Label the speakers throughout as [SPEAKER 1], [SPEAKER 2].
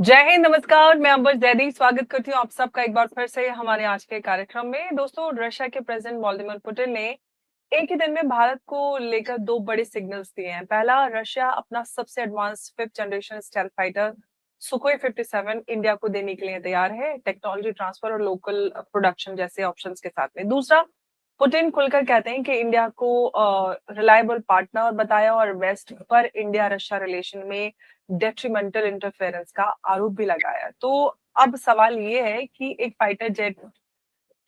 [SPEAKER 1] जय हिंद, नमस्कार। मैं अंबर जैदी स्वागत करती हूँ आप सबका एक बार फिर से हमारे आज के कार्यक्रम में। दोस्तों, रशिया के प्रेसिडेंट व्लादिमीर पुतिन ने एक ही दिन में भारत को लेकर दो बड़े सिग्नल्स दिए हैं। पहला, रशिया अपना सबसे advance 5th generation stealth fighter Sukhoi 57 India को देने के लिए तैयार है, टेक्नोलॉजी ट्रांसफर और लोकल प्रोडक्शन जैसे ऑप्शंस के साथ में। दूसरा, पुतिन खुलकर कहते हैं कि इंडिया को रिलायबल पार्टनर बताया और वेस्ट पर इंडिया रशिया रिलेशन में डेट्रीमेंटल इंटरफेरेंस का आरोप भी लगाया। तो अब सवाल ये है कि एक फाइटर जेट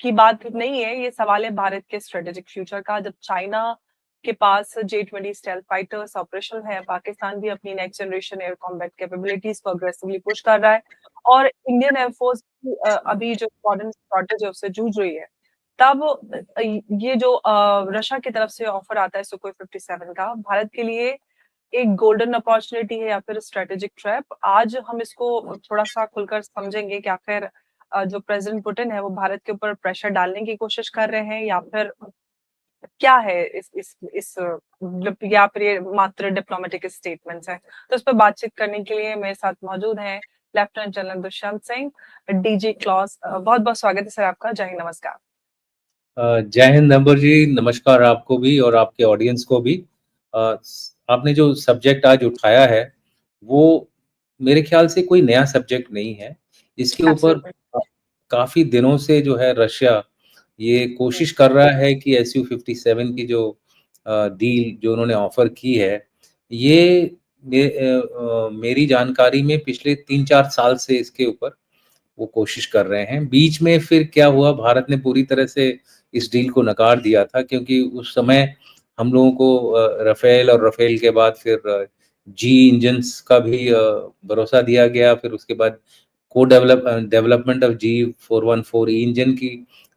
[SPEAKER 1] की बात नहीं है, ये सवाल है भारत के स्ट्रेटेजिक फ्यूचर का। जब चाइना के पास J-20 स्टेल्थ फाइटर्स ऑपरेशनल है, पाकिस्तान भी अपनी next generation air combat capabilities को अग्रेसिवली पुश कर रहा है और इंडियन एयरफोर्स अभी जो मॉडर्न शॉर्टेज है उससे जूझ रही है, तब ये जो रशिया की तरफ से ऑफर आता है सुखोई 57 का, भारत के लिए एक गोल्डन अपॉर्चुनिटी है या फिर स्ट्रेटेजिक ट्रैप। आज हम इसको थोड़ा सा खुलकर समझेंगे कि आखिर जो प्रेसिडेंट पुतिन है वो भारत के ऊपर प्रेशर डालने की कोशिश कर रहे हैं या फिर क्या है इस या फिर ये मात्र डिप्लोमेटिक स्टेटमेंट्स हैं। तो इस पर बातचीत करने के लिए मेरे साथ मौजूद हैं lieutenant general Dushyant Singh, DG क्लॉस। बहुत बहुत स्वागत है सर आपका। जय हिंद, नमस्कार।
[SPEAKER 2] जय हिंद नंबर जी, नमस्कार आपको भी और आपके ऑडियंस को भी। आपने जो सब्जेक्ट आज उठाया है वो मेरे ख्याल से कोई नया सब्जेक्ट नहीं है। इसके ऊपर
[SPEAKER 1] एब्सोल्युटली।
[SPEAKER 2] काफ़ी दिनों से जो है रशिया ये कोशिश कर रहा है कि Su-57 की जो डील जो उन्होंने ऑफ़र की है, ये मेरी जानकारी में पिछले 3-4 साल से इसके ऊपर वो कोशिश कर रहे हैं। बीच में फिर क्या हुआ, भारत ने पूरी तरह से इस डील को नकार दिया था क्योंकि उस समय हम लोगों को राफेल और राफेल के बाद फिर जी इंजन्स का भी भरोसा दिया गया। फिर उसके बाद डेवलपमेंट ऑफ G414 इंजन की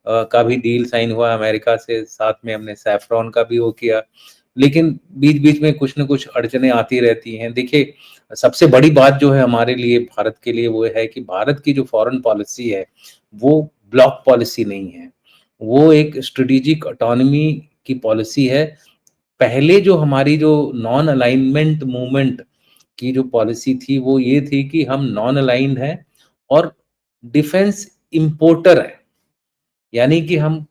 [SPEAKER 2] का भी डील साइन हुआ अमेरिका से, साथ में हमने सैफ्रॉन का भी वो किया। लेकिन बीच-बीच में कुछ न कुछ अड़चनें आती रहती हैं। देखिए, सबसे बड़ी बात जो है हमारे लिए, भारत के लिए, वो है कि भारत की जो फॉरेन पॉलिसी है, वो ब्लॉक पॉलिसी नहीं है। वो एक स्ट्रेटेजिक ऑटोनॉमी की पॉलिसी है। पहले जो हमारी जो नॉन अलाइनमेंट मूवमेंट की जो पॉलिसी थी, वो ये थी कि हम नॉन अलाइन्ड हैं और डिफेंस इंपोर्टर हैं। यानी कि हम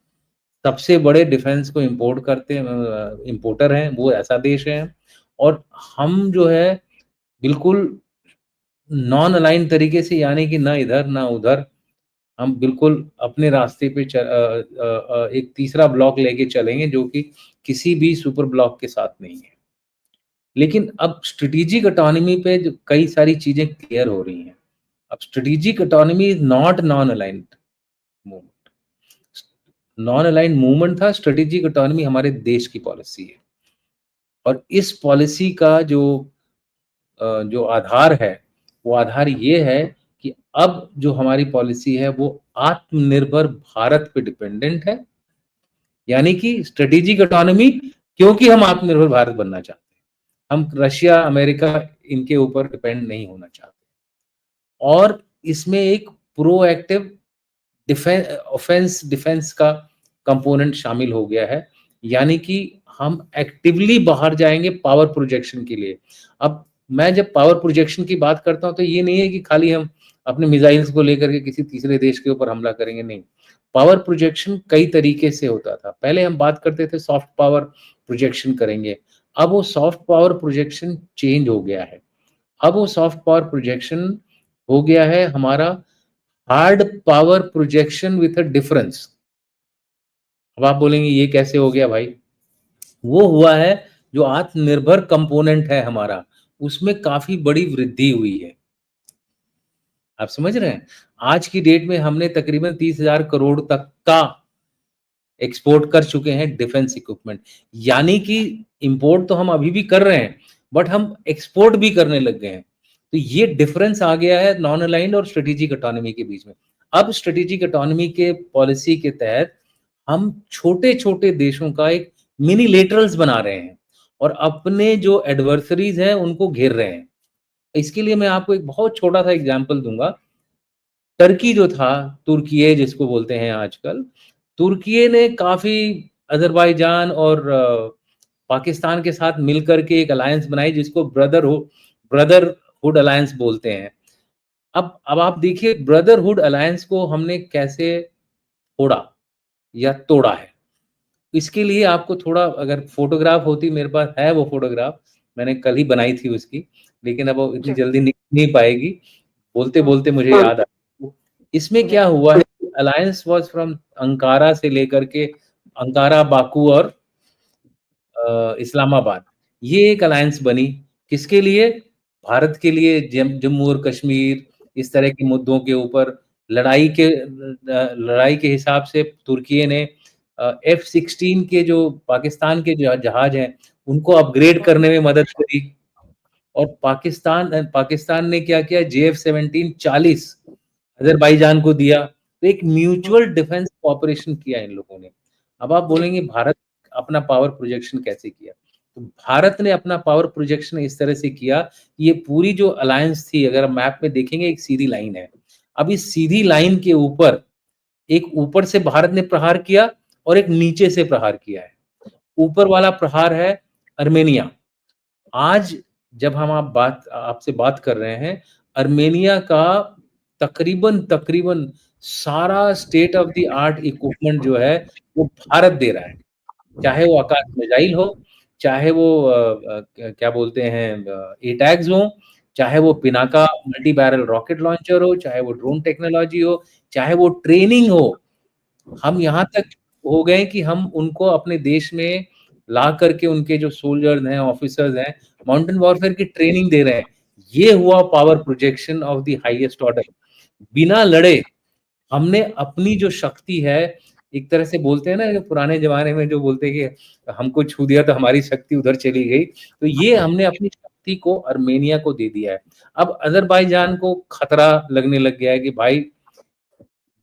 [SPEAKER 2] सबसे बड़े डिफेंस को इंपोर्ट करते हैं, इंपोर्टर हैं, वो ऐसा देश है। और हम जो है बिल्कुल नॉन अलाइन्ड तरीके से, यानी कि ना इधर ना उधर, हम बिल्कुल अपने रास्ते पे एक तीसरा ब्लॉक लेके चलेंगे जो कि किसी भी सुपर ब्लॉक के साथ नहीं है। लेकिन अब स्ट्रेटेजिक ऑटोनॉमी पे जो कई सारी चीज़ें क्लियर हो रही हैं। अब strategic autonomy is not non aligned movement. Non aligned movement था, स्ट्रेटेजिक ऑटोनॉमी हमारे देश की पॉलिसी है। और इस पॉलिसी का जो आधार है, वो आधार ये है कि अब जो हमारी पॉलिसी है वो आत्मनिर्भर भारत पे डिपेंडेंट है। यानी कि स्ट्रेटेजिक ऑटोनॉमी, क्योंकि हम आत्मनिर्भर भारत बनना चाहते हैं। हम रशिया, अमेरिका इनके ऊपर डिपेंड नहीं होना चाहते। और इसमें एक प्रोएक्टिव डिफेंस का कंपोनेंट शामिल हो गया है। यानी कि हम एक्टिवली बाहर जाएँगे पावर प्रोजेक्शन के लिए। अब मैं जब पावर प्रोजेक्शन की बात करता हूँ तो ये नहीं है कि खाली हम अपने मिसाइल्स को लेकर के किसी तीसरे देश के ऊपर हमला करेंगे, नहीं। पावर प्रोजेक्शन कई तरीके से होता था। पहले हम बात करते थे सॉफ्ट पावर प्रोजेक्शन करेंगे। अब वो सॉफ्ट पावर प्रोजेक्शन चेंज हो गया है। अब वो सॉफ्ट पावर प्रोजेक्शन हो गया है हमारा hard power projection with a difference. अब आप बोलेंगे ये कैसे हो गया भाई? वो हुआ है जो आत्मनिर्भर कंपोनेंट है हमारा, उसमें काफ़ी बड़ी वृद्धि हुई है। आप समझ रहे हैं? आज की डेट में हमने तकरीबन 30,000 करोड़ तक का एक्सपोर्ट कर चुके हैं डिफेंस इक्विपमेंट। यानी कि इंपोर्ट तो हम अभी भी कर रहे हैं, बट हम एक्सपोर्ट भी करने लग गए हैं। तो ये डिफरेंस आ गया है नॉन अलाइन्ड और स्ट्रेटेजिक ऑटोनॉमी के बीच में। अब स्ट्रेटेजिक ऑटोनॉमी के पॉलिसी के तहत हम छोटे-छोटे देशों का एक मिनिलेटरल्स बना रहे हैं और अपने जो एडवर्सरीज़ हैं उनको घेर रहे हैं। इसके लिए मैं आपको एक बहुत छोटा-सा एग्ज़ाम्पल दूँगा। टर्की जो था, तुर्कीये जिसको बोलते हैं आजकल, तुर्कीये ने काफ़ी अज़रबैजान और पाकिस्तान के साथ मिलकर के एक अलायंस बनाई जिसको ब्रदरहुड अलायंस बोलते हैं। अब आप देखिए ब्रदरहुड अलायंस को हमने कैसे फोड़ा या तोड़ा है। इसके लिए आपको थोड़ा अगर फ़ोटोग्राफ होती मेरे पास है वो फ़ोटोग्राफ, मैंने कल ही बनाई थी उसकी, लेकिन अब वो इतनी
[SPEAKER 1] जी।
[SPEAKER 2] जल्दी निकल नहीं पाएगी।
[SPEAKER 1] हुँ।
[SPEAKER 2] बोलते-बोलते मुझे याद आ इसमें
[SPEAKER 1] जी।
[SPEAKER 2] क्या हुआ है कि अलायंस वाज़ फ्रॉम अंकारा से लेकर के अंकारा, बाकू और इस्लामाबाद। ये एक अलायंस बनी, किसके लिए? भारत के लिए जम्मू और कश्मीर, इस तरह के मुद्दों के ऊपर लड़ाई के हिसाब से तुर्की ने F-16 के जो पाकिस्तान के जहाज हैं, उनको अपग्रेड
[SPEAKER 1] हुँ।
[SPEAKER 2] करने में मदद करी और पाकिस्तान ने क्या किया JF-17 40 अज़रबैजान को दिया। तो एक
[SPEAKER 1] हुँ।
[SPEAKER 2] म्यूचुअल डिफेंस कोऑपरेशन किया इन लोगों ने। अब आप
[SPEAKER 1] जी।
[SPEAKER 2] बोलेंगे भारत अपना पावर प्रोजेक्शन कैसे किया? तो भारत ने अपना पावर प्रोजेक्शन इस तरह से किया, ये पूरी जो अलायंस थी अगर आप मैप में देखेंगे एक सीधी लाइन है। अब इस सीधी लाइन के ऊपर एक ऊपर से भारत ने प्रहार किया और एक नीचे से प्रहार किया है। ऊपर वाला प्रहार है अर्मेनिया। आज जब हम आपसे बात कर रहे हैं, अर्मेनिया का तकरीबन सारा state of the art equipment जो है, वो भारत दे रहा है। चाहे वो आकाश मिसाइल हो, चाहे वो क्या बोलते हैं एटैग्स हों, चाहे वो Pinaka multi barrel rocket launcher हो, चाहे वो ड्रोन टेक्नोलॉजी हो, चाहे वो ट्रेनिंग हो। हम यहाँ तक हो गए कि हम उनको अपने देश में ला करके उनके जो सोल्जर्स हैं, ऑफिसर्स हैं, माउंटेन वॉरफेयर की ट्रेनिंग दे रहे हैं। ये हुआ power projection of the highest order. बिना लड़े हमने अपनी जो शक्ति है, एक तरह से बोलते हैं ना जो पुराने ज़माने में जो बोलते हैं कि हमको छू दिया तो हमारी शक्ति उधर चली गई। तो ये हमने अपनी शक्ति को अर्मेनिया को दे दिया है। अब अज़रबैजान को खतरा लगने लग गया है कि भाई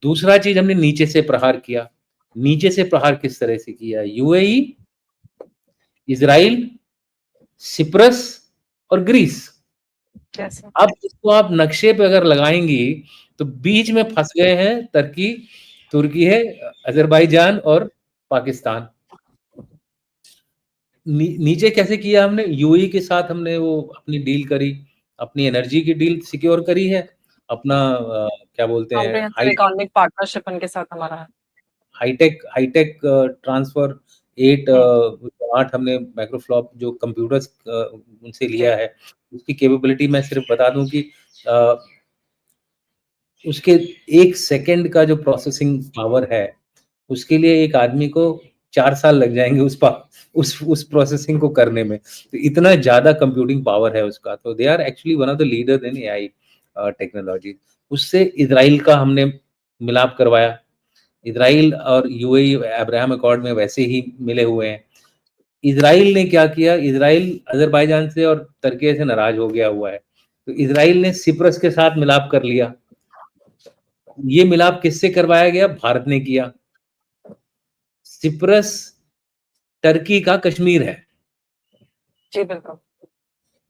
[SPEAKER 2] दूसरा चीज़ हमने नीचे से प्रहार किया। नीचे से प्रहार किस तरह से किया? यूएई, इज़राइल, सिप्रस और ग्रीस।
[SPEAKER 1] कैसे?
[SPEAKER 2] अब इसको आप नक्शे पे अगर लगाएँगी, तो बीच में फँस गए हैं तुर्की है, अज़रबैजान और पाकिस्तान। नीचे कैसे किया हमने? यूएई के साथ हमने वो अपनी डील करी, अपनी एनर्जी की डील सिक्योर करी है, अपना क्या बोलते हैं
[SPEAKER 1] कॉम्प्रिहेंसिव इकोनॉमिक पार्टनरशिप उनके साथ हमारा है।
[SPEAKER 2] हाईटेक ट्रांसफर 8
[SPEAKER 1] हुँ।
[SPEAKER 2] 8 हमने माइक्रोफ्लॉप जो कंप्यूटर्स उनसे
[SPEAKER 1] जी।
[SPEAKER 2] लिया है, उसकी कैपेबिलिटी मैं सिर्फ बता दूँ कि अ, उसके 1 सेकंड का जो प्रोसेसिंग पावर है, उसके लिए एक आदमी को 4 साल लग जाएँगे उस प्रोसेसिंग को करने में। तो इतना ज़्यादा कंप्यूटिंग पावर है उसका, तो they are actually one of the leaders in AI technology. उससे इज़राइल का हमने मिलाप करवाया। इज़राइल और यूएई अब्राहम अकॉर्ड में वैसे ही मिले हुए हैं। इज़राइल ने क्या किया, इज़राइल अज़रबैजान से और तुर्की से नाराज़ हो गया हुआ है। तो इज़राइल ने सिप्रस के साथ मिलाप कर लिया। ये मिलाप किससे करवाया गया? भारत ने किया। सिप्रस टर्की का कश्मीर है।
[SPEAKER 1] जी, बिल्कुल।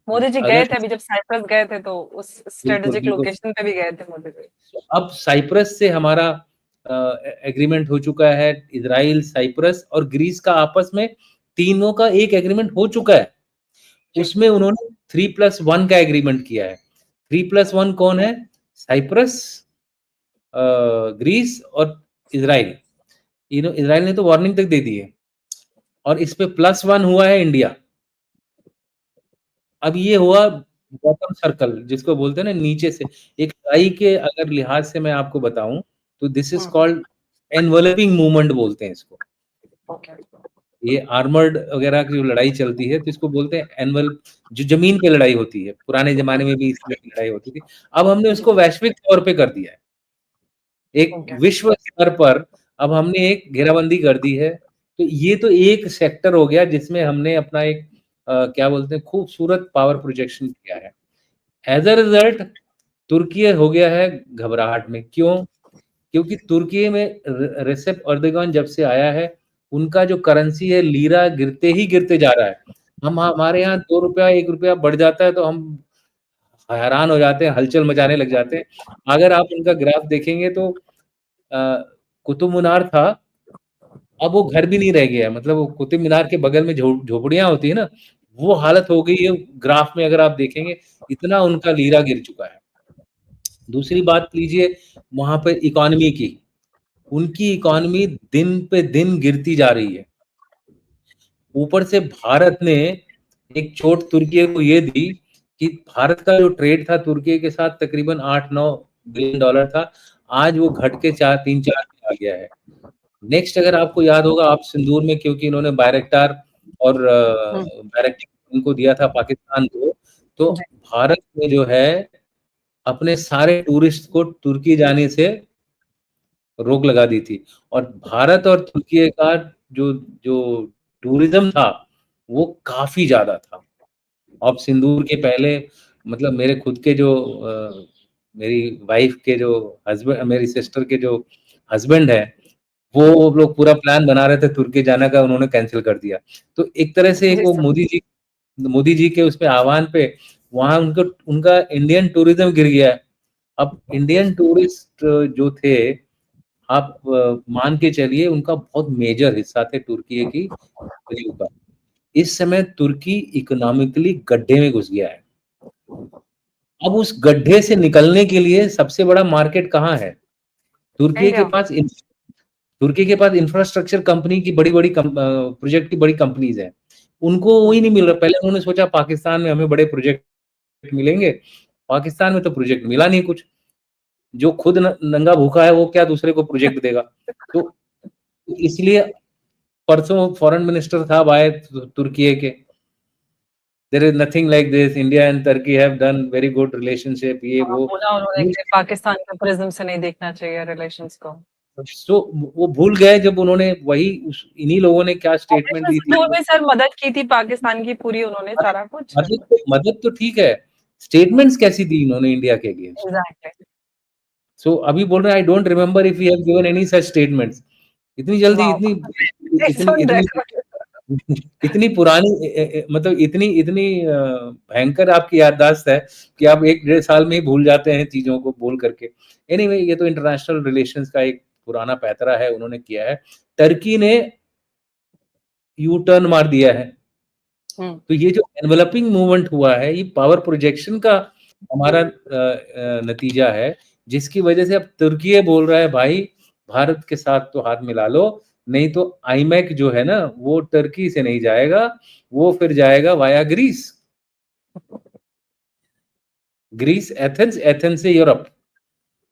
[SPEAKER 1] मोदी जी गए
[SPEAKER 2] अगर
[SPEAKER 1] थे अभी जब साइप्रस गए थे तो उस
[SPEAKER 2] बिल्कुल,
[SPEAKER 1] स्ट्रेटेजिक
[SPEAKER 2] बिल्कुल।
[SPEAKER 1] लोकेशन पे भी गए थे मोदी जी।
[SPEAKER 2] अब साइप्रस से हमारा एग्रीमेंट हो चुका है, इज़राइल, साइप्रस और ग्रीस का आपस में तीनों का एक एग्रीमेंट हो चुका है।
[SPEAKER 1] जी।
[SPEAKER 2] उसमें उन्होंने 3+1 का एग्रीमेंट किया है। 3+1 कौन है? साइप्रस, ग्रीस और इज़राइल। इज़राइल ने तो वार्निंग तक दे दी है और इस पे +1 हुआ है इंडिया। अब ये हुआ बॉटम सर्कल जिसको बोलते हैं ना नीचे से। एक लड़ाई के अगर लिहाज से मैं आपको बताऊँ, तो this is
[SPEAKER 1] hmm.
[SPEAKER 2] Called enveloping movement बोलते हैं इसको।
[SPEAKER 1] ओके।
[SPEAKER 2] ये आर्मर्ड वगैरह की जो लड़ाई चलती है, तो इसको बोलते हैं जो ज़मीन पे लड़ाई होती है। पुराने ज़माने में भी इस तरह की लड़ाई होती थी। अब हमने
[SPEAKER 1] जी।
[SPEAKER 2] उसको वैश्विक तौर पे कर दिया है। एक
[SPEAKER 1] ओके।
[SPEAKER 2] विश्व स्तर पर अब हमने एक घेराबंदी कर दी है। तो ये तो एक सेक्टर हो गया जिसमें हमने अपना एक क्या बोलते हैं खूबसूरत पावर प्रोजेक्शन किया है। एज़ अ रिज़ल्ट तुर्की हो गया है घबराहट में, क्यों? क्योंकि तुर्की में रेसेप एर्दोगान जब से आया है, उनका जो करेंसी है लीरा गिरते ही गिरते जा रहा है। हमारे यहाँ ₹2 ₹1 बढ़ जाता है तो हम हैरान हो जाते हैं, हलचल मचाने लग जाते हैं। अगर आप उनका ग्राफ देखेंगे तो अ, कुतुब मीनार था, अब वो घर भी नहीं रह गया है। मतलब वो कुतुब मीनार के बगल में झोपड़ियाँ होती है ना, वो हालत हो गई है ग्राफ में अगर आप देखेंगे, इतना उनका लीरा गिर चुका है। दूसरी बात लीजिए वहाँ पे इकोनॉमी की, उनकी इकोनॉमी दिन पे दिन गिरती जा रही है। ऊपर से भारत ने एक चोट तुर्की को ये दी कि भारत का जो ट्रेड था तुर्की के साथ तकरीबन 8-9 बिलियन डॉलर था, आज वो घट के 3-4 में आ गया है। नेक्स्ट अगर आपको याद होगा आप सिंदूर में क्योंकि इन्होंने बायरक्टार और
[SPEAKER 1] हम्म,
[SPEAKER 2] बैरक्टार उनको दिया था पाकिस्तान को, तो
[SPEAKER 1] जी
[SPEAKER 2] भारत में जो है अपने सारे टूरिस्ट को तुर्की जाने से रोक लगा दी थी और भारत और तुर्की का जो जो टूरिज्म था वो काफी ज्यादा था। अब सिंदूर के पहले मतलब मेरे खुद के जो मेरी वाइफ के जो हस्बैंड मेरी सिस्टर के जो हस्बैंड है वो लोग पूरा प्लान बना रहे थे तुर्की जाने का, उन्होंने कैंसिल कर दिया। तो एक तरह से एक
[SPEAKER 1] जी
[SPEAKER 2] वो
[SPEAKER 1] सर।
[SPEAKER 2] मोदी जी के उसपे आह्वान पे वहां उनको उनका इंडियन टूरिज्म गिर गया है। अब इंडियन टूरिस्ट जो थे आप मान के चलिए उनका बहुत मेजर हिस्सा थे तुर्की की वैल्यू का। इस समय तुर्की इकोनॉमिकली गड्ढे में घुस गया है। अब उस गड्ढे से निकलने के लिए सबसे बड़ा मार्केट कहाँ है? तुर्की के
[SPEAKER 1] इंडिया।
[SPEAKER 2] पास तुर्की के पास इंफ्रास्ट्रक्चर कंपनी की बड़ी-बड़ी प्रोजेक्ट की बड़ी कंपनीज हैं। उनको वही नहीं मिल रहा। पहले उन्होंने सोचा पाकिस्तान में हमें बड़े प्रोजेक्ट मिलेंगे। पाकिस्तान में तो प्रोजेक्ट मिला नहीं कुछ। जो खुद नंगा भूखा है वो क्या दूसरे को प्रोजेक्ट देगा। तो इसलिए परसों फॉरेन मिनिस्टर साहब आए तुर्की के, there is nothing like this, India and Turkey have done very good relationship ये
[SPEAKER 1] हाँ,
[SPEAKER 2] वो।
[SPEAKER 1] बोला उन्होंने कि पाकिस्तान के प्रिज्म से नहीं देखना चाहिए रिलेशंस को।
[SPEAKER 2] सो वो भूल गए जब उन्होंने वही इन्हीं लोगों ने क्या स्टेटमेंट
[SPEAKER 1] ऑपरेशन
[SPEAKER 2] दी थी।
[SPEAKER 1] सिंदूर में सर मदद की थी पाकिस्तान की पूरी उन्होंने
[SPEAKER 2] मदद
[SPEAKER 1] सारा कुछ।
[SPEAKER 2] मदद तो ठीक है, स्टेटमेंट्स कैसी दी इन्होंने इंडिया के अगेंस्ट।
[SPEAKER 1] एग्जैक्टली।
[SPEAKER 2] सो अभी बोल रहे हैं I don't remember if we have given any such statements. इतनी जल्दी
[SPEAKER 1] वाओ।
[SPEAKER 2] इतनी
[SPEAKER 1] इट्स
[SPEAKER 2] इतनी
[SPEAKER 1] ऑन
[SPEAKER 2] इतनी
[SPEAKER 1] रिकॉर्ड।
[SPEAKER 2] इतनी पुरानी मतलब इतनी इतनी भयंकर आपकी याददाश्त है कि आप 1 डेढ़ साल में ही भूल जाते हैं चीजों को बोल करके। एनीवे ये तो इंटरनेशनल रिलेशंस का एक पुराना पैतरा है, उन्होंने किया है। टर्की ने यू टर्न मार दिया है।
[SPEAKER 1] हम्म।
[SPEAKER 2] तो ये जो एनवेलपिंग मूवमेंट हुआ है ये पावर प्रोजेक्शन का हमारा नतीजा है, जिसकी वजह से अब तुर्की बोल रहा है भाई भारत के साथ तो हाथ मिला लो, नहीं तो आईमैक जो है ना वो टर्की से नहीं जाएगा, वो फिर जाएगा via Greece. Greece Athens, Athens से यूरोप।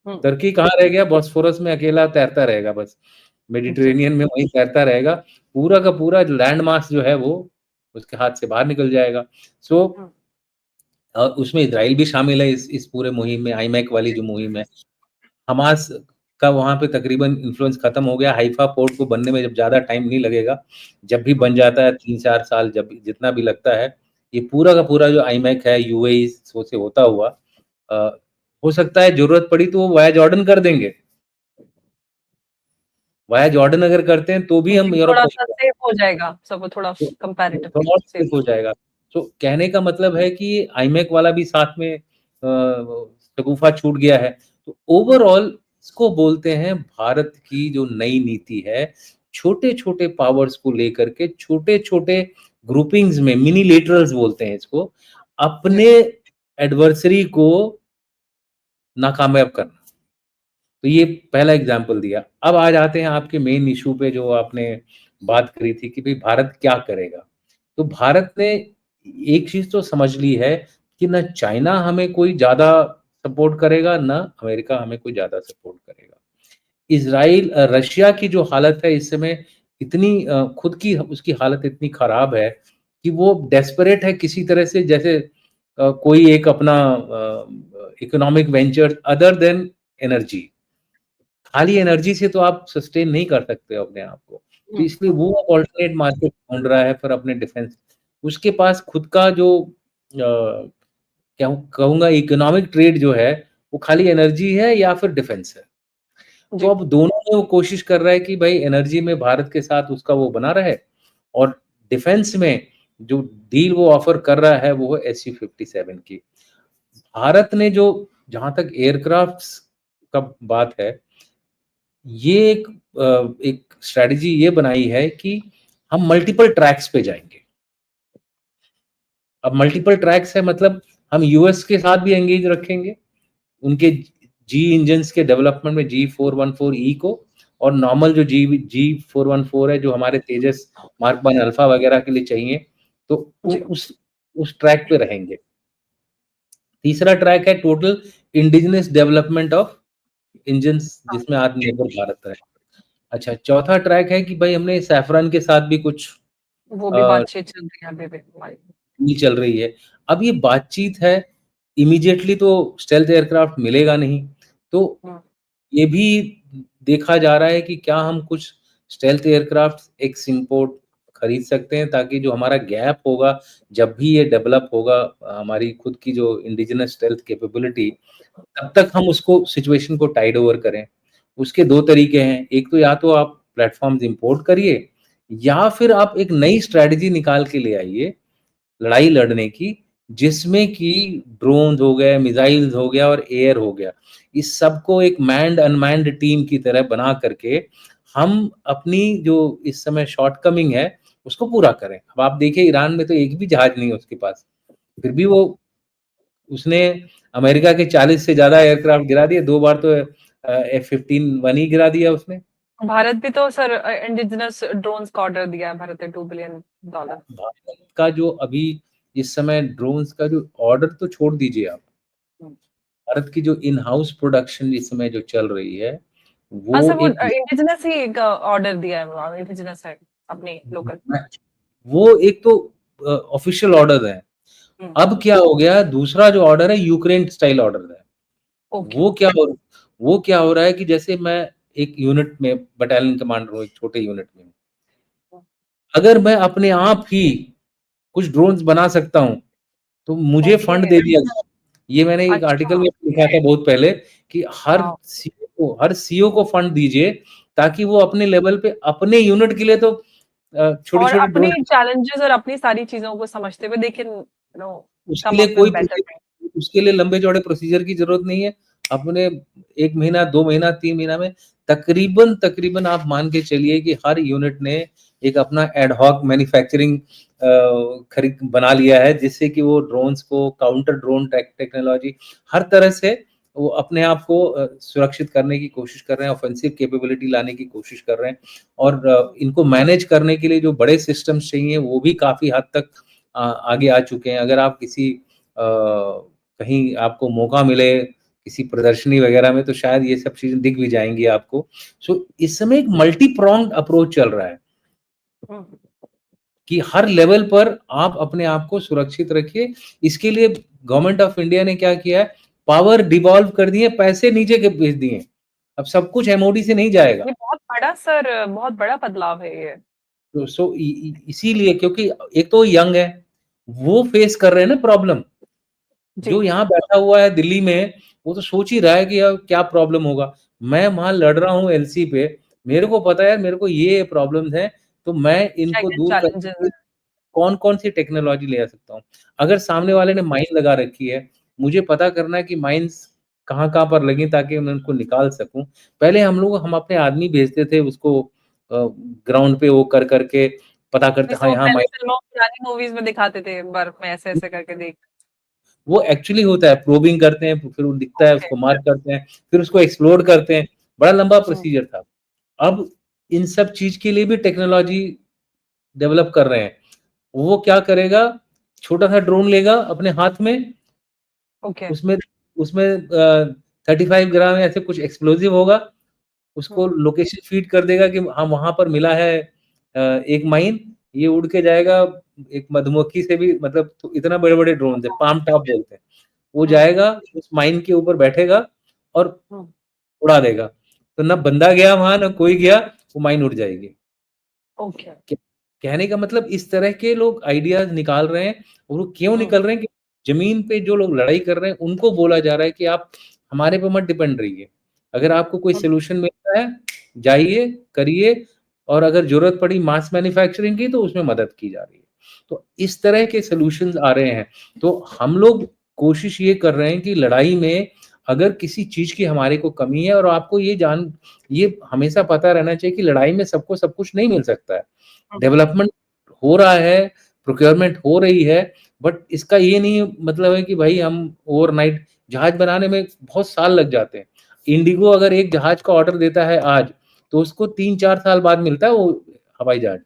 [SPEAKER 1] हम्म।
[SPEAKER 2] तुर्की कहाँ रह गया? बॉस्फोरस में अकेला तैरता रहेगा बस,
[SPEAKER 1] जी।
[SPEAKER 2] मेडिटेरेनियन में वहीं तैरता रहेगा। पूरा का पूरा लैंड मास जो है वो उसके हाथ से बाहर निकल जाएगा। सो
[SPEAKER 1] हम्म,
[SPEAKER 2] उसमें इज़राइल भी शामिल है इस पूरे मुहिम में, आईमैक वाली जो
[SPEAKER 1] जी।
[SPEAKER 2] मुहिम है। हमास का वहाँ पे तकरीबन इन्फ्लुएंस खत्म हो गया। हाइफा पोर्ट को बनने में जब ज़्यादा टाइम नहीं लगेगा, जब भी
[SPEAKER 1] हम्म,
[SPEAKER 2] बन जाता है 3-4 साल जब जितना भी लगता है, ये पूरा का पूरा जो आईमैक है यूएई से होता हुआ अ, हो सकता है ज़रूरत पड़ी तो वो वाया जॉर्डन कर देंगे। वाया जॉर्डन अगर करते हैं तो भी हम
[SPEAKER 1] क्योंकि
[SPEAKER 2] यूरोप
[SPEAKER 1] थोड़ा सा
[SPEAKER 2] पहुँच
[SPEAKER 1] सेफ हो जाएगा सब, वो थोड़ा
[SPEAKER 2] तो
[SPEAKER 1] कंपैरेटिवली
[SPEAKER 2] थोड़ा और
[SPEAKER 1] सेफ
[SPEAKER 2] सेफ
[SPEAKER 1] हो
[SPEAKER 2] हो जाएगा। तो कहने का मतलब है कि आईमैक वाला भी साथ में शगुफ़ा छूट गया है। तो ओवरऑल इसको बोलते हैं भारत की जो नई नीति है, छोटे-छोटे पावर्स को लेकर के छोटे-छोटे ग्रुपिंग्स में मिनिलेटरल्स बोलते हैं इसको,
[SPEAKER 1] जी।
[SPEAKER 2] अपने एडवर्सरी को नाकामयाब करना। तो ये पहला एग्जाम्पल दिया। अब आ जाते हैं आपके मेन इश्यू पे जो आपने बात करी थी कि भई भारत क्या करेगा? तो भारत ने एक चीज़ तो समझ ली है कि ना चाइना हमें कोई ज़्यादा सपोर्ट करेगा, ना अमेरिका हमें कोई ज़्यादा सपोर्ट करेगा। रशिया की जो हालत है इस समय इतनी खुद की उसकी हालत इतनी खराब है कि वो डेस्परेट है किसी तरह से जैसे कोई एक अपना economic venture other than energy. खाली एनर्जी से तो आप सस्टेन नहीं कर सकते हो अपने आप को। तो
[SPEAKER 1] हुँ,
[SPEAKER 2] इसलिए
[SPEAKER 1] हुँ।
[SPEAKER 2] वो अब अल्टरनेट मार्केट ढूँढ रहा है फिर अपने डिफेंस। उसके पास खुद का जो क्या कहूँगा इकोनॉमिक ट्रेड जो है, वो खाली एनर्जी है या फिर डिफेंस है। तो
[SPEAKER 1] जी।
[SPEAKER 2] अब दोनों में वो कोशिश कर रहा है कि भाई एनर्जी में भारत के साथ उसका वो बना रहे और डिफेंस में जो डील वो ऑफर कर रहा है वो है SU-57 की। भारत ने जो जहाँ तक एयरक्राफ्ट्स का बात है, ये एक स्ट्रैटेजी ये बनाई है कि हम मल्टीपल ट्रैक्स पे जाएँगे। अब मल्टीपल ट्रैक्स है मतलब हम यूएस के साथ भी एंगेज रखेंगे, उनके जी इंजन्स के डेवलपमेंट में G414E को और नॉर्मल जो G414 है जो हमारे तेजस मार्क 1 अल्फा वगैरह के लिए चाहिए, तो
[SPEAKER 1] जी।
[SPEAKER 2] उस ट्रैक पे रहेंगे। तीसरा ट्रैक है total indigenous development of engines
[SPEAKER 1] हाँ,
[SPEAKER 2] जिसमें आत्मनिर्भर भारत रहे। अच्छा, चौथा ट्रैक है कि भाई हमने सैफरन के साथ भी कुछ
[SPEAKER 1] वो भी
[SPEAKER 2] अ,
[SPEAKER 1] बातचीत चल रही है अभी भी हमारी।
[SPEAKER 2] नहीं चल रही है। अब ये बातचीत है, इमीडिएटली तो स्टेल्थ एयरक्राफ्ट मिलेगा नहीं, तो
[SPEAKER 1] हुँ,
[SPEAKER 2] ये भी देखा जा रहा है कि क्या हम कुछ स्टेल्थ एयरक्राफ्ट एक्स इम्पोर्ट खरीद सकते हैं ताकि जो हमारा गैप होगा, जब भी ये डेवलप होगा हमारी खुद की जो इंडिजिनस स्टेल्थ कैपेबिलिटी, तब तक हम उसको सिचुएशन को टाइड ओवर करें। उसके 2 तरीके हैं, एक तो या तो आप प्लेटफ़ॉर्म्स इम्पोर्ट करिए या फिर आप एक नई स्ट्रैटेजी निकाल के ले आइए लड़ाई लड़ने की, जिसमें कि ड्रोन्स हो गए, मिसाइल्स हो गया और एयर हो गया। इस सबको एक मैन्ड अनमैन्ड टीम की तरह बना करके हम अपनी जो इस समय शॉर्टकमिंग है, उसको पूरा करें। अब आप देखिए ईरान में तो एक भी जहाज नहीं है उसके पास, फिर भी वो उसने अमेरिका के 40 से ज़्यादा एयरक्राफ्ट गिरा दिए, 2 बार तो F-15 1 ही गिरा दिया उसने।
[SPEAKER 1] भारत भी तो सर इंडिजिनस ड्रोन्स का ऑर्डर दिया है भारत ने $2 बिलियन।
[SPEAKER 2] भारत का जो अभी इस समय ड्रोन्स का जो ऑर्डर तो छोड़ दीजिए आप,
[SPEAKER 1] हुँ।
[SPEAKER 2] भारत की जो इन हाउस प्रोडक्शन इस समय जो चल रही है,
[SPEAKER 1] हाँ
[SPEAKER 2] वो
[SPEAKER 1] सर, वो
[SPEAKER 2] एक
[SPEAKER 1] इंडिजिनस ही एक ऑर्डर दिया है, वो इंडिजिनस है अपने लोकल।
[SPEAKER 2] वो एक तो ऑफिशियल ऑर्डर है।
[SPEAKER 1] हुँ,
[SPEAKER 2] अब क्या हो गया दूसरा जो ऑर्डर है यूक्रेन स्टाइल ऑर्डर है।
[SPEAKER 1] ओके।
[SPEAKER 2] वो क्या हो वो क्या हो रहा है कि जैसे मैं एक यूनिट में बटालियन कमांडर हूँ, एक छोटे यूनिट में हूँ।
[SPEAKER 1] हुँ,
[SPEAKER 2] अगर मैं अपने आप ही कुछ ड्रोन्स बना सकता हूँ, तो मुझे
[SPEAKER 1] ओके,
[SPEAKER 2] फंड दे दिया जाए। ये मैंने एक आर्टिकल
[SPEAKER 1] अच्छा,
[SPEAKER 2] में लिखा था बहुत पहले कि
[SPEAKER 1] वाओ!
[SPEAKER 2] हर सीईओ को फंड दीजिए ताकि वो अपने लेवल पे अपने यूनिट के लिए तो
[SPEAKER 1] और
[SPEAKER 2] छोटी-छोटी
[SPEAKER 1] अपने
[SPEAKER 2] ड्रोन
[SPEAKER 1] चैलेंजेस और अपनी सारी चीज़ों को समझते हुए दे कैन
[SPEAKER 2] उसके
[SPEAKER 1] कम
[SPEAKER 2] लिए
[SPEAKER 1] अप विद
[SPEAKER 2] कोई
[SPEAKER 1] बेटर थिंग।
[SPEAKER 2] उसके लिए लंबे-चौड़े प्रोसीजर की ज़रूरत नहीं है। अपने 1 महीना, 2 महीना, 3 महीना में तकरीबन आप मान के चलिए कि हर यूनिट ने एक अपना एड हॉक मैन्युफैक्चरिंग खरीद बना लिया है, जिससे कि वो ड्रोन्स को काउंटर ड्रोन टेक्नोलॉजी हर तरह से वो अपने आप को सुरक्षित करने की कोशिश कर रहे हैं, ऑफेंसिव कैपेबिलिटी लाने की कोशिश कर रहे हैं और इनको मैनेज करने के लिए जो बड़े सिस्टम्स चाहिए, वो भी काफ़ी हद तक आगे आ चुके हैं। अगर आप किसी कहीं आपको मौका मिले, किसी प्रदर्शनी वगैरह में तो शायद ये सब चीज़ें दिख भी जाएँगी आपको। सो इस समय एक मल्टी प्रोंग्ड अप्रोच चल रहा है
[SPEAKER 1] हुँ,
[SPEAKER 2] कि हर लेवल पर आप अपने आप को सुरक्षित रखिए। इसके लिए गवर्नमेंट ऑफ इंडिया ने क्या किया है, पावर डिवॉल्व कर दिए, पैसे नीचे के भेज दिए। अब सब कुछ एमओडी से नहीं जाएगा।
[SPEAKER 1] ये बहुत बड़ा सर बहुत बड़ा बदलाव है ये।
[SPEAKER 2] तो सो इ इ इसीलिए क्योंकि एक तो यंग है, वो फेस कर रहे हैं ना प्रॉब्लम।
[SPEAKER 1] जी,
[SPEAKER 2] जो यहाँ बैठा हुआ है दिल्ली में, वो तो सोच ही रहा है कि यार क्या प्रॉब्लम होगा। मैं वहाँ लड़ रहा हूँ एलसी पे, मेरे को पता है यार मेरे को ये प्रॉब्लम्स हैं, तो मैं इनको
[SPEAKER 1] क्या-क्या
[SPEAKER 2] दूर करने
[SPEAKER 1] चैलेंजेस
[SPEAKER 2] के लिए
[SPEAKER 1] हैं।
[SPEAKER 2] कौन-कौन सी टेक्नोलॉजी ले आ सकता हूँ। अगर सामने
[SPEAKER 1] हुँ,
[SPEAKER 2] वाले ने माइन लगा रखी है, मुझे पता करना है कि माइन्स कहाँ-कहाँ पर लगी ताकि मैं उनको निकाल सकूँ। पहले हम अपने आदमी भेजते थे उसको ग्राउंड पे वो कर के पता करते
[SPEAKER 1] जैसे
[SPEAKER 2] हाँ,
[SPEAKER 1] वो
[SPEAKER 2] यहाँ
[SPEAKER 1] पहले
[SPEAKER 2] माइन
[SPEAKER 1] फ़िल्मों पुरानी मूवीज़ में दिखाते थे बर्फ में ऐसे-ऐसे करके देख।
[SPEAKER 2] वो एक्चुअली होता है, प्रोबिंग करते हैं, फिर वो दिखता है,
[SPEAKER 1] ओके।
[SPEAKER 2] उसको मार्क करते हैं, फिर उसको एक्सप्लोर करते हैं, बड़ा लंबा
[SPEAKER 1] हुँ,
[SPEAKER 2] प्रोसीजर था। अब इन सब चीज़ के लिए भी टेक्नोलॉजी डेवलप कर रहे हैं। वो क्या करेगा, छोटा-सा ड्रोन लेगा अपने हाथ में,
[SPEAKER 1] ओके।
[SPEAKER 2] उसमें उसमें 35 ग्राम ऐसे कुछ एक्सप्लोसिव होगा, उसको
[SPEAKER 1] हुँ,
[SPEAKER 2] लोकेशन फीड कर देगा कि हाँ, वहाँ पर मिला है एक माइन, ये उड़ के जाएगा एक मधुमक्खी से भी मतलब तो इतना बड़े-बड़े ड्रोन्स हैं, पाम टॉप बोलते हैं। वो
[SPEAKER 1] हुँ,
[SPEAKER 2] जाएगा, उस माइन के ऊपर बैठेगा और
[SPEAKER 1] हुँ,
[SPEAKER 2] उड़ा देगा। तो ना बंदा गया वहाँ, ना कोई गया, वो माइन उड़ जाएगी।
[SPEAKER 1] ओके।
[SPEAKER 2] क कहने का मतलब इस तरह के लोग आइडियाज़ निकाल रहे हैं और वो क्यों
[SPEAKER 1] हुँ,
[SPEAKER 2] निकल रहे हैं कि ज़मीन पे जो लोग लड़ाई कर रहे हैं, उनको बोला जा रहा है कि आप हमारे पे मत डिपेंड रहिए। अगर आपको कोई
[SPEAKER 1] हुँ,
[SPEAKER 2] सॉल्यूशन मिलता है, जाइए, करिए और अगर ज़रूरत पड़ी मास मैन्युफैक्चरिंग की, तो उसमें मदद की जा रही है। तो इस तरह के सॉल्यूशंस आ रहे हैं। तो हम लोग कोशिश ये कर रहे हैं कि लड़ाई में अगर किसी चीज़ की हमारे को कमी है और आपको ये हमेशा पता रहना चाहिए कि लड़ाई में सबको सब कुछ नहीं मिल सकता है।
[SPEAKER 1] हुँ,
[SPEAKER 2] डेवलपमेंट हो रहा है, प्रोक्योरमेंट हो रही है, बट इसका ये नहीं मतलब है कि भाई हम ओवरनाइट जहाज बनाने में बहुत साल लग जाते हैं। इंडिगो अगर एक जहाज का ऑर्डर देता है आज, तो उसको 3-4 साल बाद मिलता है वो हवाई जहाज।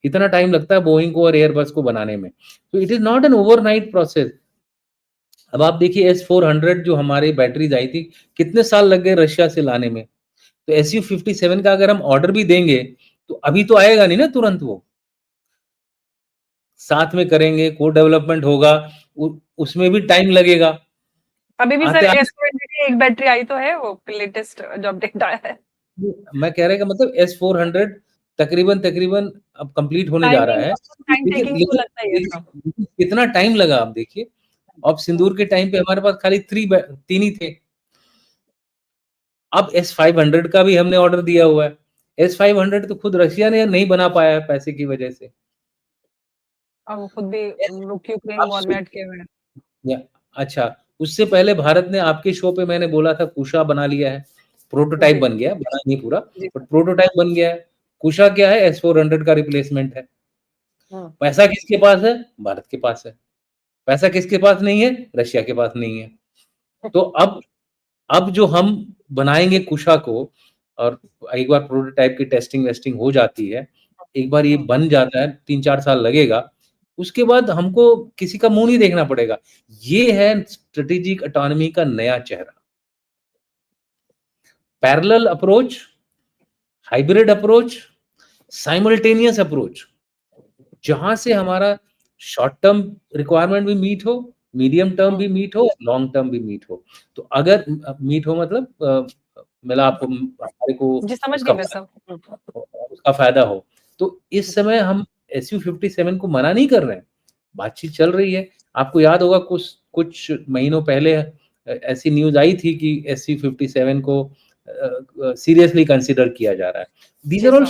[SPEAKER 2] इतना टाइम लगता है बोइंग को और एयरबस को बनाने में। तो it is not an overnight process. अब आप देखिए एस-400 जो हमारी बैटरीज़ आई थी, कितने साल लग गए रशिया से लाने में। तो एसयू-57 का अगर हम ऑर्डर भी देंगे, तो अभी तो आएगा नहीं ना तुरंत वो। साथ में करेंगे, को-डेवलपमेंट होगा, उ उसमें भी टाइम लगेगा।
[SPEAKER 1] अभी भी सर
[SPEAKER 2] आते-आते
[SPEAKER 1] एस-400 की एक बैटरी आई तो है, वो लेटेस्ट जो अपडेट आया है।
[SPEAKER 2] मैं कह रहे हैं कि मतलब एस-400 तकरीबन-तकरीबन अब कंप्लीट होने जा रहा
[SPEAKER 1] टाइमिंग
[SPEAKER 2] है।
[SPEAKER 1] टाइम
[SPEAKER 2] लेकिन
[SPEAKER 1] टेकिंग तो
[SPEAKER 2] लेकिन
[SPEAKER 1] लगता ही है
[SPEAKER 2] लेकिन
[SPEAKER 1] सब।
[SPEAKER 2] लेकिन कितना टाइम लगा आप देखिए। अब सिंदूर के टाइम पे हमारे पास खाली 3 ही थे। अब एस-500 का भी हमने ऑर्डर दिया हुआ है। एस-500 तो खुद रशिया ने नहीं बना पाया है पैसे की वजह से।
[SPEAKER 1] और वो खुद भी
[SPEAKER 2] एस
[SPEAKER 1] यूक्रेन
[SPEAKER 2] अब
[SPEAKER 1] वॉर में
[SPEAKER 2] सोचिए
[SPEAKER 1] अटके हुए हैं।
[SPEAKER 2] या अच्छा, उससे पहले भारत ने आपके शो पे मैंने बोला था कुशा बना लिया है। प्रोटोटाइप
[SPEAKER 1] जी,
[SPEAKER 2] बन गया, बना नहीं पूरा,
[SPEAKER 1] जी
[SPEAKER 2] बट
[SPEAKER 1] सर।
[SPEAKER 2] प्रोटोटाइप बन गया है। कुशा क्या है? एस-400 का रिप्लेसमेंट है।
[SPEAKER 1] हुँ,
[SPEAKER 2] पैसा किसके पास है? भारत के पास है। पैसा किसके पास नहीं है? रशिया के पास नहीं है। तो अब जो हम बनाएँगे कुशा को और एक बार प्रोटोटाइप की टेस्टिंग-वेस्टिंग हो जाती है, एक बार ये
[SPEAKER 1] हुँ,
[SPEAKER 2] बन जाता है, 3-4 साल लगेगा, उसके बाद हमको किसी का मुँह नहीं देखना पड़ेगा। ये है स्ट्रैटेजिक ऑटोनॉमी का नया चेहरा। Parallel approach, hybrid approach, simultaneous approach. जहाँ से हमारा शॉर्ट टर्म रिक्वायरमेंट भी मीट हो, मीडियम टर्म
[SPEAKER 1] हुँ।
[SPEAKER 2] भी मीट हो, लॉन्ग टर्म भी मीट हो। तो अगर मीट हो मतलब मतलब आपको हमारे को
[SPEAKER 1] जी, समझ गई
[SPEAKER 2] उसका
[SPEAKER 1] मैं सब। हुँ,
[SPEAKER 2] उसका फ़ायदा हो। तो इस समय हम एसयू-57 को मना नहीं कर रहे हैं, बातचीत चल रही है। आपको याद होगा कुछ कुछ महीनों पहले ऐसी न्यूज़ आई थी कि एसयू-57 को सीरियसली कंसिडर किया जा रहा है।
[SPEAKER 1] जी sir.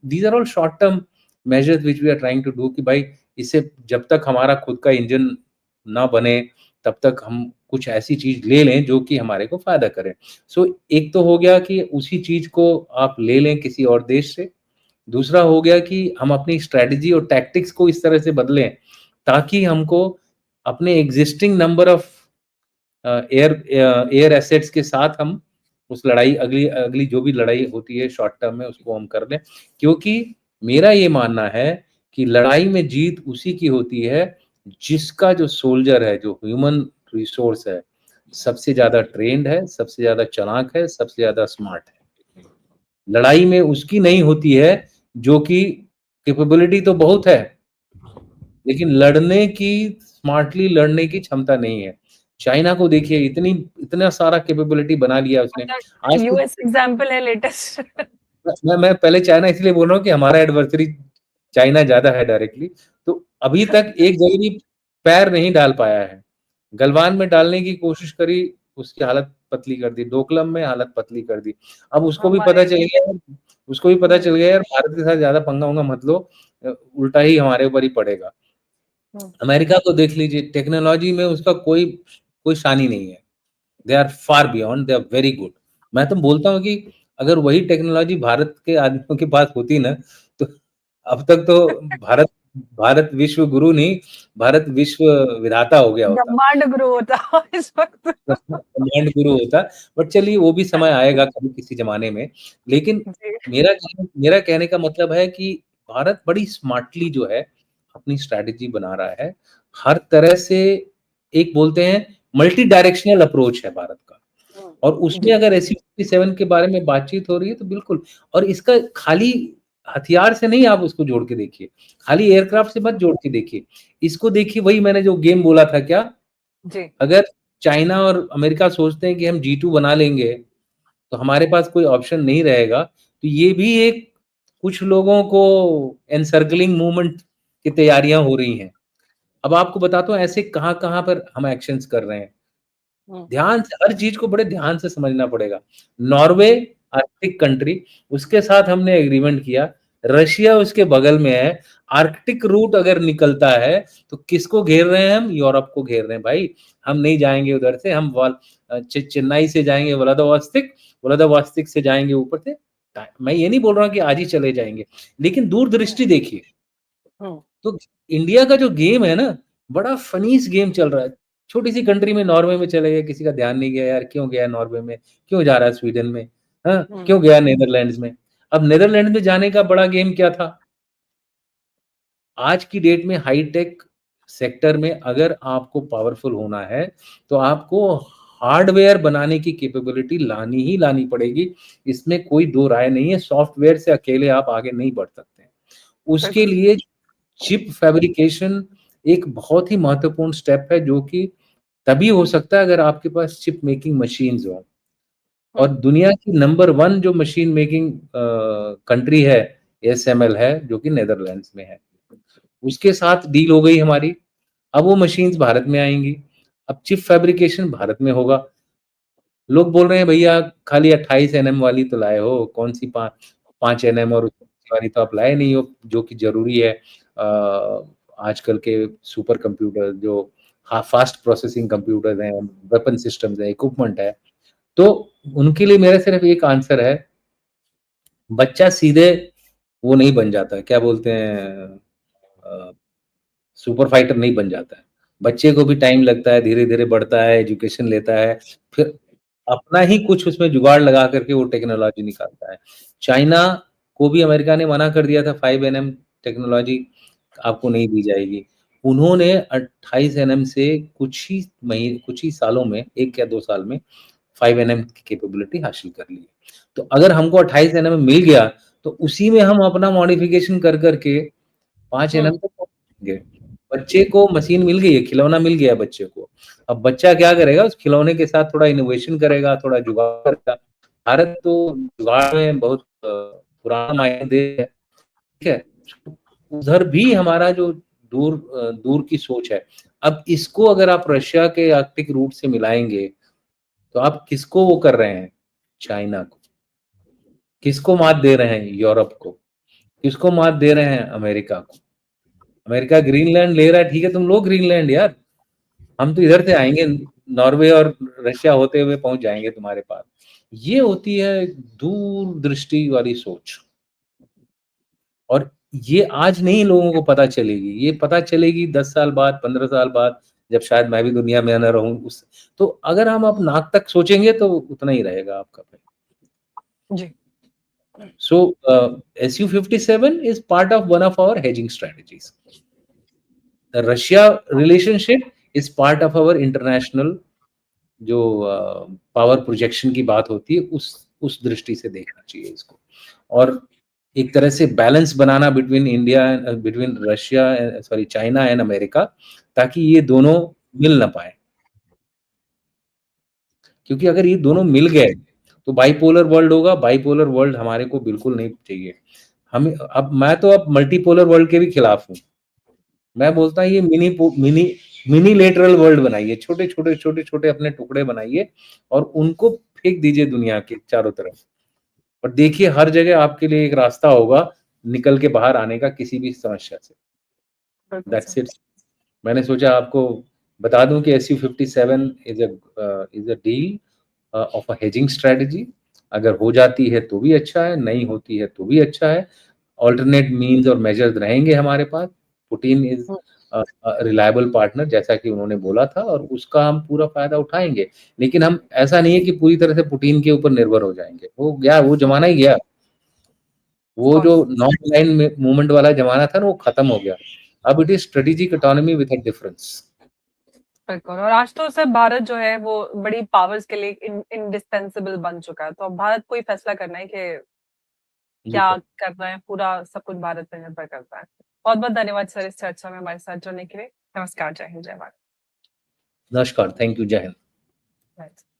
[SPEAKER 2] These are all short term measures which we are trying to do कि भाई इससे जब तक हमारा खुद का इंजन ना बने, तब तक हम कुछ ऐसी चीज़ ले लें जो कि हमारे को फ़ायदा करे। सो एक तो हो गया कि उसी चीज़ को आप ले लें किसी और देश से, दूसरा हो गया कि हम अपनी स्ट्रैटेजी और टैक्टिक्स को इस तरह से बदलें, ताकि हमको अपने existing number of air assets के साथ हम उस लड़ाई अगली अगली जो भी लड़ाई होती है शॉर्ट टर्म में उसको हम कर लें। क्योंकि मेरा ये मानना है कि लड़ाई में जीत उसी की होती है, जिसका जो सोल्जर है, जो ह्यूमन रिसोर्स है, सबसे ज़्यादा ट्रेन्ड है, सबसे ज़्यादा चालाक है, सबसे ज़्यादा स्मार्ट है। लड़ाई में उसकी नहीं होती है, जो कि कैपेबिलिटी तो बहुत है, लेकिन लड़ने की स्मार्टली लड़ने की क्षमता नहीं है। चाइना को देखिए इतना सारा कैपेबिलिटी बना लिया उसने।
[SPEAKER 1] मतलब
[SPEAKER 2] आज तो
[SPEAKER 1] यूएस एग्ज़ाम्पल है लेटेस्ट।
[SPEAKER 2] मैं पहले चाइना इसलिए बोल रहा हूँ कि हमारा एडवर्सरी चाइना ज़्यादा है डायरेक्टली। तो अभी तक एक जगह भी पैर नहीं डाल पाया है। गलवान में डालने की कोशिश करी, उसकी हालत पतली कर दी। डोकलम में हालत पतली कर दी। अब
[SPEAKER 1] हमारे
[SPEAKER 2] उसको भी पता
[SPEAKER 1] हुँ,
[SPEAKER 2] चल गया यार भारत के साथ ज़्यादा पंगा-वंगा मत लो उल्टा ही हमारे ऊपर ही पड़ेगा।
[SPEAKER 1] हुँ,
[SPEAKER 2] अमेरिका को देख लीजिए, टेक्नोलॉजी में उसका कोई कोई शान ही नहीं है। They are far beyond, they are very good. मैं तो बोलता हूँ कि अगर वही टेक्नोलॉजी भारत के आदमियों के पास होती ना, तो अब तक तो भारत भारत विश्व गुरु नहीं, भारत विश्व विधाता हो गया होता।
[SPEAKER 1] ब्रह्मांड गुरु होता इस वक़्त।
[SPEAKER 2] ब्रह्मांड गुरु होता। बट चलिए वो भी समय आएगा कभी किसी ज़माने में। लेकिन
[SPEAKER 1] जी,
[SPEAKER 2] मेरा कहने का मतलब है कि भारत बड़ी स्मार्टली जो है अपनी स्ट्रैटेजी बना रहा है। हर तरह से एक बोलते हैं मल्टी डायरेक्शनल अप्रोच है भारत का।
[SPEAKER 1] हुँ,
[SPEAKER 2] और उसमें
[SPEAKER 1] जी,
[SPEAKER 2] अगर SU-57 के बारे में बातचीत हो रही है तो बिल्कुल और इसका खाली हथियार से नहीं आप उसको जोड़ के देखिए, खाली एयरक्राफ्ट से मत जोड़ के देखिए। इसको देखिए वही मैंने जो गेम बोला था क्या
[SPEAKER 1] जी,
[SPEAKER 2] अगर चाइना और अमेरिका सोचते हैं कि हम G2 बना लेंगे, तो हमारे पास कोई ऑप्शन नहीं रहेगा, तो ये भी एक कुछ लोगों को एनसर्कलिंग मूवमेंट की तैयारियाँ हो रही हैं। अब आपको बताता हूँ ऐसे कहाँ-कहाँ पर हम एक्शन्स कर रहे हैं।
[SPEAKER 1] हुँ,
[SPEAKER 2] ध्यान से हर चीज़ को बड़े ध्यान से समझना पड़ेगा। नॉर्वे
[SPEAKER 1] जी,
[SPEAKER 2] आर्कटिक कंट्री, उसके साथ हमने एग्रीमेंट किया, रशिया उसके बगल में है, आर्कटिक रूट अगर निकलता है, तो किसको घेर रहे हैं हम? यूरोप को घेर रहे हैं भाई। हम नहीं जाएँगे उधर से, हम चेन्नई से जाएँगे व्लादिवोस्तिक, व्लादिवोस्तिक से जाएँगे ऊपर से मैं ये नहीं बोल रहा हूँ कि आज ही चले जाएँगे, लेकिन
[SPEAKER 1] हुँ,
[SPEAKER 2] दूरदृष्टि देखिए।
[SPEAKER 1] हुँ,
[SPEAKER 2] तो इंडिया का जो गेम है ना, बड़ा फ़नीस गेम चल रहा है। छोटी सी कंट्री में नॉर्वे में चले गए, किसी का ध्यान नहीं गया यार, क्यों गया नॉर्वे में, क्यों जा रहा है स्वीडन में, हाँ, क्यों गया नीदरलैंड्स में। अब नीदरलैंड में जाने का बड़ा गेम क्या था? आज की डेट में हाईटेक सेक्टर में अगर आपको पावरफुल होना है, तो आपको हार्डवेयर बनाने की कैपेबिलिटी लानी ही लानी पड़ेगी। इसमें कोई दो राय नहीं है, सॉफ्टवेयर से अकेले आप आगे नहीं बढ़ सकते। उसके
[SPEAKER 1] बिल्कुल।
[SPEAKER 2] लिए चिप फैब्रिकेशन एक बहुत ही महत्वपूर्ण स्टेप है, जो कि तभी हो सकता है अगर आपके पास चिप मेकिंग मशीन्स हों। और दुनिया की नंबर 1 जो मशीन मेकिंग कंट्री है, एएसएमएल है, जो कि नीदरलैंड्स में है। उसके साथ डील हो गई हमारी। अब वो मशीन्स भारत में आएँगी। अब चिप फैब्रिकेशन भारत में होगा। लोग बोल रहे हैं भैया खाली 28 एनएम वाली तो लाए हो, कौन सी 5 एनएम और वाली तो आप लाए नहीं हो, जो कि ज़रूरी है आजकल के सुपर कंप्यूटर जो फास्ट प्रोसेसिंग कंप्यूटर्स हैं, वेपन सिस्टम्स हैं, इक्विपमेंट है। तो उनके लिए मेरा सिर्फ एक आंसर है, बच्चा सीधे वो नहीं बन जाता है, क्या बोलते हैं सुपर फाइटर नहीं बन जाता है। बच्चे को भी टाइम लगता है, धीरे-धीरे बढ़ता है, एजुकेशन लेता है, फिर अपना ही कुछ उसमें जुगाड़ लगा कर के वो टेक्नोलॉजी निकालता है। चाइना को भी अमेरिका ने मना कर दिया था 5 एनएम टेक्नोलॉजी आपको नहीं दी जाएगी। उन्होंने 28 एनएम से कुछ ही सालों में 1 या 2 साल में 5 एनएम की कैपेबिलिटी हासिल कर ली है। तो अगर हमको 28 एनएम मिल गया, तो उसी में हम अपना मॉडिफिकेशन कर के 5 एनएम तक पहुँचेंगे। बच्चे को मशीन मिल गई है, खिलौना मिल गया है बच्चे को। अब बच्चा क्या करेगा, उस खिलौने के साथ थोड़ा इनोवेशन करेगा, थोड़ा जुगाड़ करेगा। भारत तो जुगाड़ में बहुत पुराना मायने देश है, ठीक है? उधर भी हमारा जो दूर की सोच है। अब इसको अगर आप रशिया के आर्कटिक रूट से मिलाएँगे, तो आप किसको वो कर रहे हैं? चाइना को। किसको मात दे रहे हैं? यूरोप को। किसको मात दे रहे हैं? अमेरिका को। अमेरिका ग्रीनलैंड ले रहा है, ठीक है, तुम लो ग्रीनलैंड यार। हम तो इधर से आएँगे, नॉर्वे और रशिया होते हुए पहुँच जाएँगे तुम्हारे पास। ये होती है दूरदृष्टि वाली सोच। और ये आज नहीं लोगों को पता चलेगी, ये पता चलेगी 10 साल बाद, 15 साल बाद, जब शायद मैं भी दुनिया में ना रहूँ उस तो अगर हम अब नाक तक सोचेंगे तो उतना ही रहेगा आपका भाई।
[SPEAKER 1] जी।
[SPEAKER 2] So, Su-57 is part of one of our hedging strategies. The Russia relationship is part of our international जो पावर प्रोजेक्शन की बात होती है उस दृष्टि से देखना चाहिए इसको। और एक तरह से balance banana between Russia sorry China and America, ताकि ये दोनों मिल ना पाएँ। क्योंकि अगर ये दोनों मिल गए, तो बाइपोलर वर्ल्ड होगा, बाइपोलर वर्ल्ड हमारे को बिल्कुल नहीं चाहिए। हमें अब मैं तो अब मल्टीपोलर वर्ल्ड के भी खिलाफ हूँ। मैं बोलता हूँ ये मिनीलेटरल वर्ल्ड बनाइए, छोटे-छोटे, छोटे-छोटे अपने टुकड़े बनाइए और उनको फेंक दीजिए दुनिया के चारों तरफ। और देखिए हर जगह आपके लिए एक रास्ता होगा निकल के बाहर आने का किसी भी समस्या से।
[SPEAKER 1] बिल्कुल
[SPEAKER 2] दैट्स
[SPEAKER 1] सही।
[SPEAKER 2] इट। मैंने सोचा आपको बता दूँ कि Su-57 is a deal of a hedging strategy. अगर हो जाती है तो भी अच्छा है, नहीं होती है तो भी अच्छा है। अल्टरनेट मीन्स और मेजर्स रहेंगे हमारे पास। Putin is
[SPEAKER 1] hmm,
[SPEAKER 2] reliable partner जैसा कि उन्होंने बोला था और उसका हम पूरा फ़ायदा उठाएँगे। लेकिन हम ऐसा नहीं है कि पूरी तरह से पुतिन के ऊपर निर्भर हो जाएँगे। वो गया, वो ज़माना ही गया।
[SPEAKER 1] ऑफ़
[SPEAKER 2] वो जो
[SPEAKER 1] कोर्स।
[SPEAKER 2] नॉन अलाइन्ड में मूवमेंट वाला ज़माना था ना, वो खत्म हो गया। अब it is strategic autonomy with a difference.
[SPEAKER 1] बिल्कुल। और आज तो सिर्फ भारत जो है वो बड़ी पावर्स के लिए इंडिस्पेंसेबल बन चुका है। तो अब भारत को ही फैसला करना है कि क्या
[SPEAKER 2] बिल्कुल।
[SPEAKER 1] करना है, पूरा सब कुछ भारत पे निर्भर करता है। बहुत-बहुत धन्यवाद सर इस चर्चा में हमारे साथ जुड़ने के लिए। नमस्कार, जय हिंद, जय भारत।
[SPEAKER 2] नमस्कार, थैंक यू, जय हिंद।
[SPEAKER 1] राइट।